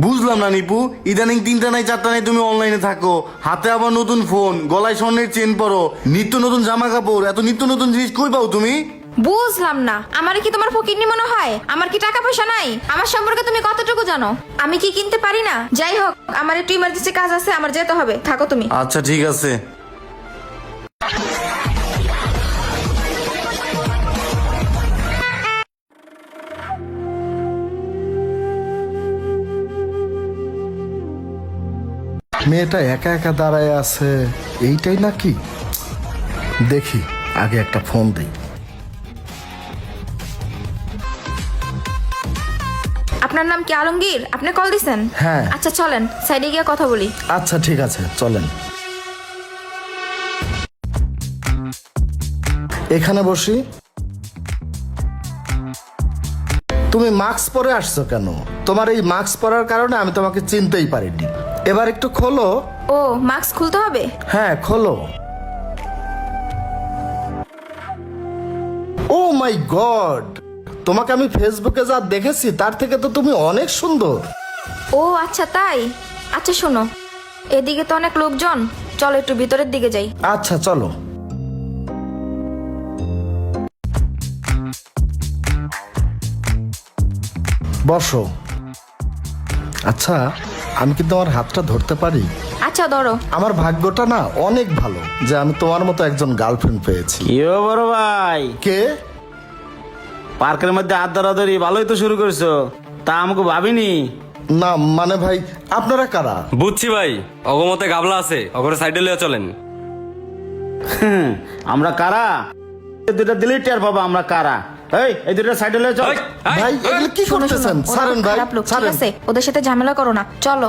বুঝলাম না নিপু, ইদানিং 3টা নাই 4টা নাই তুমি অনলাইনে থাকো, হাতে আবার নতুন ফোন, গলায় স্বর্ণের চেন পরো, নিত্য নতুন জামা কাপড়, এত নিত্য নতুন জিনিস কই পাও তুমি? বুঝলাম না, আমার কি তোমার ফকিরনি মনে হয়? আমার কি টাকা পয়সা নাই? আমার সম্পর্কে তুমি কতটুকু জানো? আমি কি কিনতে পারি না? যাই হোক, আমার একটু ইমার্জেন্সি কাজ আছে, আমার যেতে হবে, থাকো তুমি। আচ্ছা ঠিক আছে। মেয়েটা একা একা দাঁড়ায় আছে, এইটাই নাকি? দেখি আগে একটা ফোন দিই। আপনার নাম কি আলমগীর? আপনি কল দিছেন? হ্যাঁ। আচ্ছা চলেন সাইডে গিয়ে কথা বলি। আচ্ছা ঠিক আছে, চলেন। এখানে বসি। তুমি মাস্ক পরে আসছো কেন? তোমার এই মাস্ক পরার কারণে আমি তোমাকে চিনতেই পারিনি। এবার একটু খোলো। ও, মাস্ক খুলতে হবে? হ্যাঁ খোলো। ও মাই গড, তোমাকে আমি ফেসবুকে যা দেখেছি তার থেকে তো তুমি অনেক সুন্দর। ও আচ্ছা তাই। আচ্ছা শোনো, এদিকে তো অনেক লোকজন, চলো একটু ভিতরের দিকে যাই। আচ্ছা চলো। বসো। আচ্ছা, আমি কি তোমার হাতটা ধরতে পারি? আচ্ছা ধরো। আমার ভাগ্যটা না অনেক ভালো যে আমি তোমার মতো একজন গার্লফ্রেন্ড পেয়েছি। কি বড় ভাই, কে? পার্কের মধ্যে হাত ধরাধরি ভালোই তো শুরু করছো, তা আমাকে ভাবিনি। না মানে ভাই, আপনারা কারা? বুঝছি ভাই, অগমতে গাবলা আছে, অগরে সাইডে লিয়ে চলেন। আমরা কারা? এই দুটা দিলেই টের পাবা আমরা কারা। এই দুটা সাইডে লয়ে চল। এই, এই, ভাই এই, এগুলো কি শোনো শোনো, করতেছেন? ওরা ছাড়েন খুব ভাই, খারাপ লোক, ঠিক ছাড়েন। আছে? ওদের সাথে ঝামেলা করো না, চলো।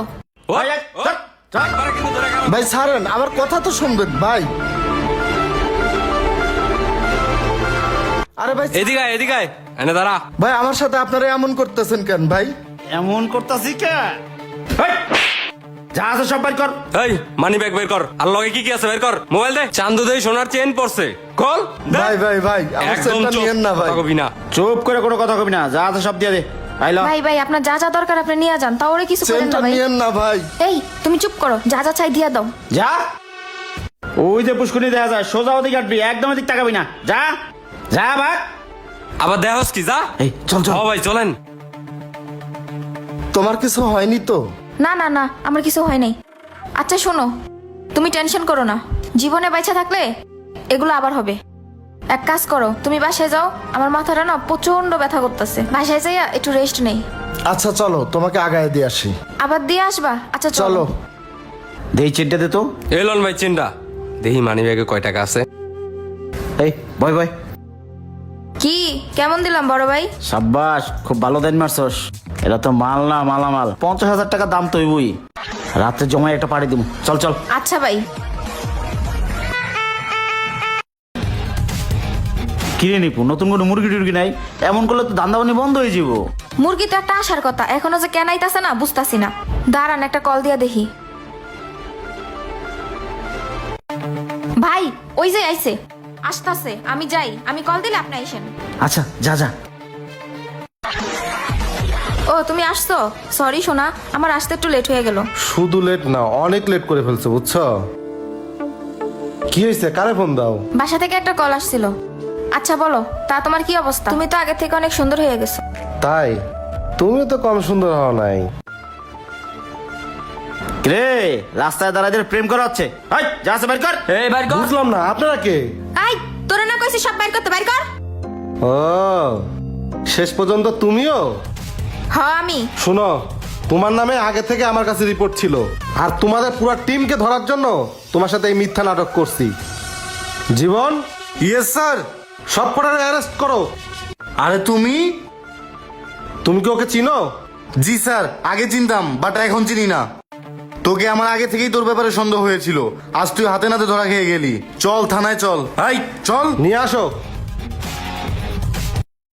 ওই, এই, ওই, চল, চল। একবারে কিন্তু ধরে গেলাম। ভাই ছাড়েন, আমার কথা তো শুনবেন ভাই। আরে ভাই, এদিকে আয়, এদিকে আয়, এনে দাঁড়া। ভাই আমার সাথে আপনারা এমন করতেছেন কেন ভাই? এমন করতাছি কে? এই, যা আছে সব বাইর কর। এই মানি ব্যাগ বের কর, আর লগে কি কি আছে বের কর। মোবাইল দে, চান্দু দেই সোনার চেন পড়ছে, কল দে। ভাই ভাই ভাই, আমার একদম সেটটা চুপ, নিয়েন না ভাই। কথা কবি না। চুপ করে কোনো কথা কবি না, যা আছে সব দিয়ে দে। আইলো। ভাই ভাই, আপনার যা যা দরকার আপনি নিয়ে যান, তা ওরে কিছু করেন চেনটা না ভাই। নিয়েন না ভাই। এই তুমি চুপ করো, যা যা চাই দিয়া দাও। যা। ওই যে পুষ্করণী দেখা যায়, সোজা ওদিকে কাটবি, একদম ওদিক তাকাবি না। যা যা ভাগ। আবার দেহস কি যা। এই চল চল। ও ভাই চলেন। তোমার কিছু হয়নি তো? না না না, আমার কিছু হয় নাই। আচ্ছা শোনো, তুমি টেনশন করো না, জীবনে বাইচা থাকলে এগুলো আবার হবে। এক কাজ করো, তুমি বাসায় যাও, আমার মাথাটা না প্রচন্ড ব্যথা করতেছে, বাসায় যাইয়া একটু রেস্ট নেই। আচ্ছা চলো, তোমাকে আগায় দিয়ে আসি। আবার দিয়ে আসবা? আচ্ছা চলো। চলো। দেই চেনটা দে তো। এলন ভাই চেনটা দেখি, মানি ব্যাগে কয় টাকা আছে। এই বয় বয়। কি কেমন দিলাম বড় ভাই? সাব্বাস, খুব ভালো দেন মারছস। এটা তো মাল না, মালামাল। 50,000 টাকা দাম তো হইবই। রাতে জমায় একটা পাড়ি দিব। চল চল। আচ্ছা ভাই। কিনে নিপু, নতুন কোনো মুরগি টুরগি নাই? এমন করলে তো ধান্দাবানি বন্ধ হয়ে যাব। মুরগি তো একটা আসার কথা, এখনো যে কেন আইতাছে না বুঝতাছি না। দাঁড়ান একটা কল দিয়া দেখি। ভাই ওই যে আইছে, আসতাছে, আমি যাই, আমি কল দিলে আপনি আইসেন। আচ্ছা যা যা। ও তুমি আসছো? সরি সোনা, আমার আসতে একটু লেট হয়ে গেল। শুধু লেট না, অনেক লেট করে ফেলছে বুঝছো। কি হয়েছে, কারে ফোন দাও? বাসা থেকে একটা কল আসছিল। আচ্ছা বলো, তা তোমার কি অবস্থা? তুমি তো আগে থেকে অনেক সুন্দর হয়ে গেছো। তাই? তুমি তো কম সুন্দর হও নাই। রে রাস্তায় দাঁড়ায় প্রেম করা হচ্ছে। এই যা আছে বাইর কর। এই বাইর কর। বুঝলাম না, আপনারা কে? আই তোরে না কইছি সব বাইর করতে, বাইর কর। ও, শেষ পর্যন্ত তুমিও? হ্যাঁ আমি। শুনো, তোমার নামে আগে থেকে আমার কাছে রিপোর্ট ছিল, আর তোমাদের পুরো টিমকে ধরার জন্য তোমার সাথে এই মিথ্যা নাটক করছি। জীবন, ইয়েস স্যার। সব কটারে অ্যারেস্ট করো। আরে তুমি? তুমি কি ওকে চিনো? জি স্যার, আগে চিনতাম বাট এখন চিনি না। তোকে আমার আগে থেকেই তোর ব্যাপারে সন্দেহ হয়েছিল, আজ তুই হাতে নাতে ধরা খেয়ে গেলি। চল থানায় চল, এই চল। নিয়ে আসো।